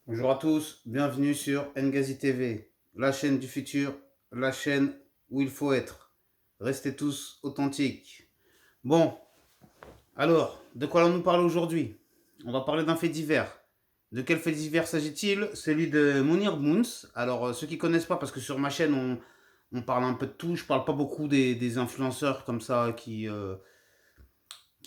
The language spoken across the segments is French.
Bonjour à tous, bienvenue sur Ngazi TV, la chaîne du futur, la chaîne où il faut être. Restez tous authentiques. Bon, alors, de quoi allons-nous parler aujourd'hui? On va parler d'un fait divers. De quel fait divers s'agit-il? Celui de Mounir Moons. Alors, ceux qui connaissent pas, parce que sur ma chaîne, on parle un peu de tout. Je parle pas beaucoup des influenceurs comme ça qui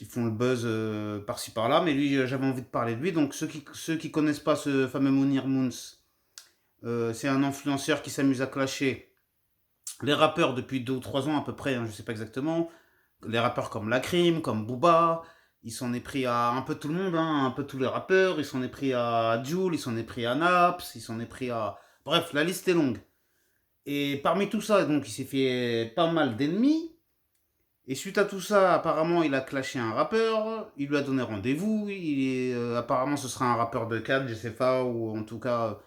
font le buzz par-ci par-là. Mais lui, j'avais envie de parler de lui. Donc, ceux qui connaissent pas ce fameux Mounir Moons, c'est un influenceur qui s'amuse à clasher les rappeurs depuis 2 ou 3 ans à peu près, hein, je sais pas exactement. Les rappeurs comme Lacrim, comme Booba. Il s'en est pris à un peu tout le monde, hein, un peu tous les rappeurs. Il s'en est pris à Jul, il s'en est pris à Naps, il s'en est pris à. Bref, la liste est longue. Et parmi tout ça, donc, il s'est fait pas mal d'ennemis. Et suite à tout ça, apparemment, il a clashé un rappeur. Il lui a donné rendez-vous. Apparemment, ce sera un rappeur de Cannes, je sais pas, ou en tout cas,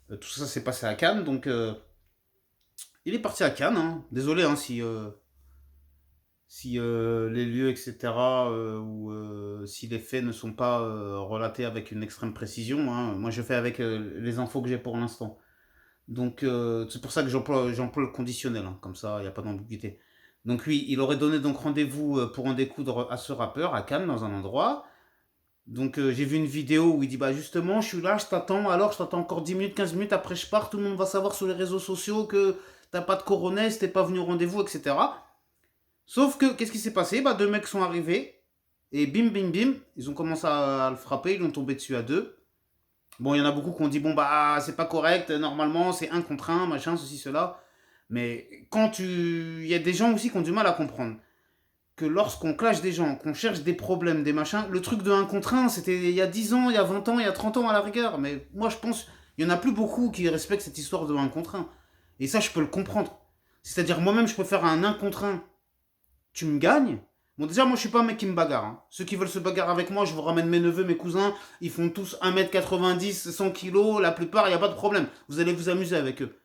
tout ça s'est passé à Cannes. Donc, il est parti à Cannes, hein. Désolé hein, si les lieux, etc., ou si les faits ne sont pas relatés avec une extrême précision, hein. Moi, je fais avec les infos que j'ai pour l'instant. Donc, c'est pour ça que j'emploie le conditionnel, hein. Comme ça, il n'y a pas d'ambiguïté. Donc, lui, il aurait donné donc rendez-vous pour en découdre à ce rappeur à Cannes, dans un endroit. Donc, j'ai vu une vidéo où il dit, bah justement, je suis là, je t'attends, alors je t'attends encore 10 minutes, 15 minutes, après je pars, tout le monde va savoir sur les réseaux sociaux que t'as pas de coronesse, t'es pas venu au rendez-vous, etc. Sauf que, qu'est-ce qui s'est passé? Bah, deux mecs sont arrivés, et bim, bim, bim, ils ont commencé à le frapper, ils l'ont tombé dessus à deux. Bon, il y en a beaucoup qui ont dit, bon, bah, c'est pas correct, normalement, c'est un contre un, machin, ceci, cela. Mais quand tu. Il y a des gens aussi qui ont du mal à comprendre que lorsqu'on clash des gens, qu'on cherche des problèmes, des machins, le truc de un contre un, c'était il y a 10 ans, il y a 20 ans, il y a 30 ans à la rigueur. Mais moi, je pense, il y en a plus beaucoup qui respectent cette histoire de un contre un. Et ça, je peux le comprendre. C'est-à-dire, moi-même, je préfère un contre un. Tu me gagnes. Bon, déjà, moi, je suis pas un mec qui me bagarre, hein. Ceux qui veulent se bagarrer avec moi, je vous ramène mes neveux, mes cousins. Ils font tous 1 m 90, 100 kilos. La plupart, il n'y a pas de problème. Vous allez vous amuser avec eux.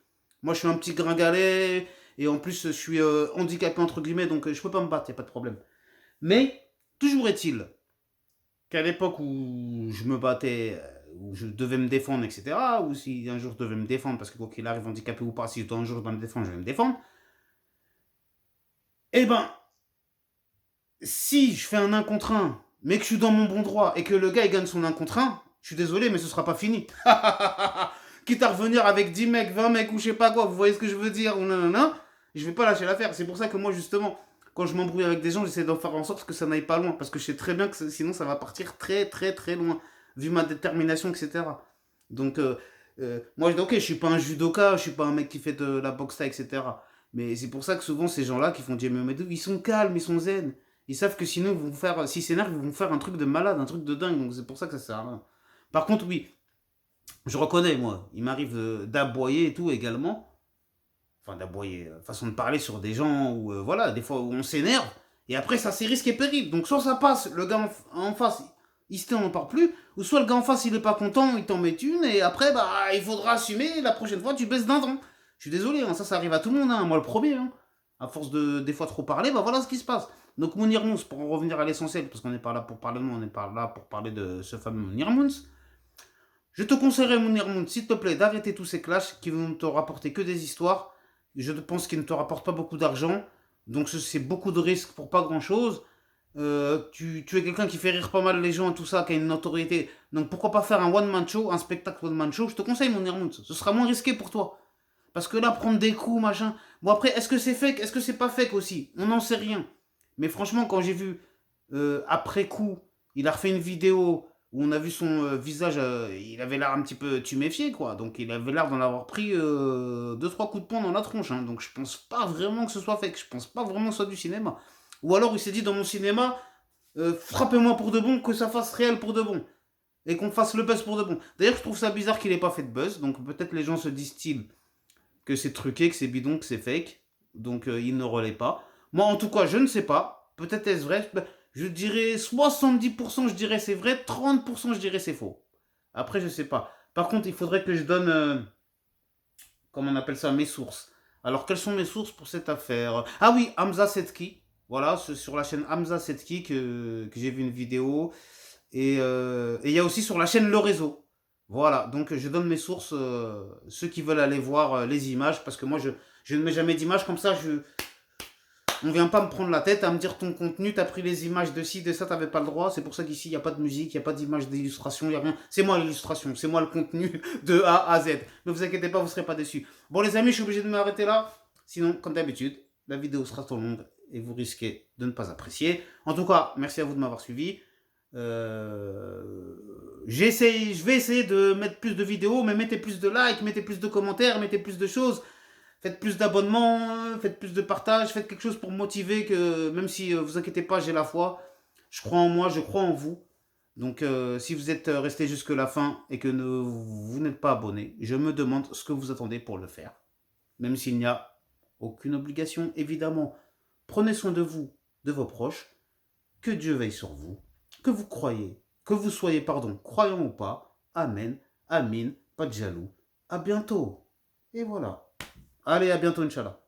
Moi, je suis un petit gringalet. Et en plus, je suis handicapé, entre guillemets. Donc, je peux pas me battre, il n'y a pas de problème. Mais, toujours est-il qu'à l'époque où je me battais, où je devais me défendre, etc., ou si un jour je devais me défendre, parce que quoi qu'il arrive, handicapé ou pas, si un jour je dois me défendre, je vais me défendre, eh ben, si je fais un 1 contre 1, mais que je suis dans mon bon droit, et que le gars il gagne son 1 contre 1, je suis désolé, mais ce sera pas fini. Quitte à revenir avec 10 mecs, 20 mecs, ou je sais pas quoi, vous voyez ce que je veux dire, ou non, je vais pas lâcher l'affaire. C'est pour ça que moi, justement, quand je m'embrouille avec des gens, j'essaie de faire en sorte que ça n'aille pas loin. Parce que je sais très bien que sinon ça va partir très très très loin, vu ma détermination, etc. Donc, moi, je dis, ok, je suis pas un judoka, je suis pas un mec qui fait de la boxe thaï, etc. Mais c'est pour ça que souvent, ces gens-là qui font du MMA, ils sont calmes, ils sont zen. Ils savent que sinon, ils vont faire, s'ils s'énervent, ils vont faire un truc de malade, un truc de dingue. Donc, c'est pour ça que ça sert à rien. Par contre, oui, je reconnais, moi, il m'arrive d'aboyer et tout également. Enfin, d'aboyer, façon de parler sur des gens où, voilà, des fois où on s'énerve. Et après, ça, c'est risque et péril. Donc, soit ça passe, le gars en face, il se tait, on n'en parle plus. Ou soit le gars en face, il est pas content, il t'en met une. Et après, bah, il faudra assumer. La prochaine fois, tu baisses d'un ton. Je suis désolé, hein, ça arrive à tout le monde, hein, moi le premier. Hein. À force de, des fois, trop parler, bah voilà ce qui se passe. Donc, Mounir Mous, pour en revenir à l'essentiel, parce qu'on n'est pas là pour parler de moi, on n'est pas là pour parler de ce fameux Mounir Mous. Je te conseillerais, Mounir Moun, s'il te plaît, d'arrêter tous ces clashs qui vont te rapporter que des histoires. Je pense qu'ils ne te rapportent pas beaucoup d'argent. Donc c'est beaucoup de risques pour pas grand-chose. Tu es quelqu'un qui fait rire pas mal les gens et tout ça, qui a une notoriété. Donc pourquoi pas faire un one-man show, un spectacle one-man show. Je te conseille, Mounir Moun. Ce sera moins risqué pour toi. Parce que là, prendre des coups, machin. Bon, après, est-ce que c'est fake? Est-ce que c'est pas fake aussi? On n'en sait rien. Mais franchement, quand j'ai vu après coup, il a refait une vidéo où on a vu son visage, il avait l'air un petit peu tuméfié, quoi. Donc il avait l'air d'en avoir pris 2-3 coups de poing dans la tronche. Hein. Donc je pense pas vraiment que ce soit fake. Je pense pas vraiment que ce soit du cinéma. Ou alors il s'est dit dans mon cinéma, frappez-moi pour de bon, que ça fasse réel pour de bon. Et qu'on fasse le buzz pour de bon. D'ailleurs, je trouve ça bizarre qu'il ait pas fait de buzz. Donc peut-être les gens se disent-ils que c'est truqué, que c'est bidon, que c'est fake. Donc il ne relaie pas. Moi, en tout cas, je ne sais pas. Peut-être est-ce vrai. Je dirais 70%, je dirais c'est vrai. 30%, je dirais c'est faux. Après, je sais pas. Par contre, il faudrait que je donne, comment on appelle ça, mes sources. Alors, quelles sont mes sources pour cette affaire? Ah oui, Hamza Setki. Voilà, sur la chaîne Hamza Setki que j'ai vu une vidéo. Et il y a aussi sur la chaîne Le Réseau. Voilà, donc je donne mes sources, ceux qui veulent aller voir les images, parce que moi je ne mets jamais d'images comme ça, on vient pas me prendre la tête à me dire ton contenu, t'as pris les images de ci, de ça, t'avais pas le droit, c'est pour ça qu'ici il n'y a pas de musique, il n'y a pas d'image d'illustration, il n'y a rien, c'est moi l'illustration, c'est moi le contenu de A à Z. Ne vous inquiétez pas, vous ne serez pas déçus. Bon les amis, je suis obligé de m'arrêter là, sinon comme d'habitude, la vidéo sera trop longue et vous risquez de ne pas apprécier. En tout cas, merci à vous de m'avoir suivi. Je vais essayer de mettre plus de vidéos, mais mettez plus de likes, mettez plus de commentaires, mettez plus de choses. Faites plus d'abonnements, faites plus de partages, faites quelque chose pour me motiver, que même si vous inquiétez pas, j'ai la foi. Je crois en moi, je crois en vous. Donc si vous êtes resté jusque la fin et que vous n'êtes pas abonné, je me demande ce que vous attendez pour le faire. Même s'il n'y a aucune obligation, évidemment. Prenez soin de vous, de vos proches. Que Dieu veille sur vous. Que vous croyez, que vous soyez, pardon, croyant ou pas. Amen, amin, pas de jaloux. À bientôt. Et voilà. Allez, à bientôt, Inch'Allah.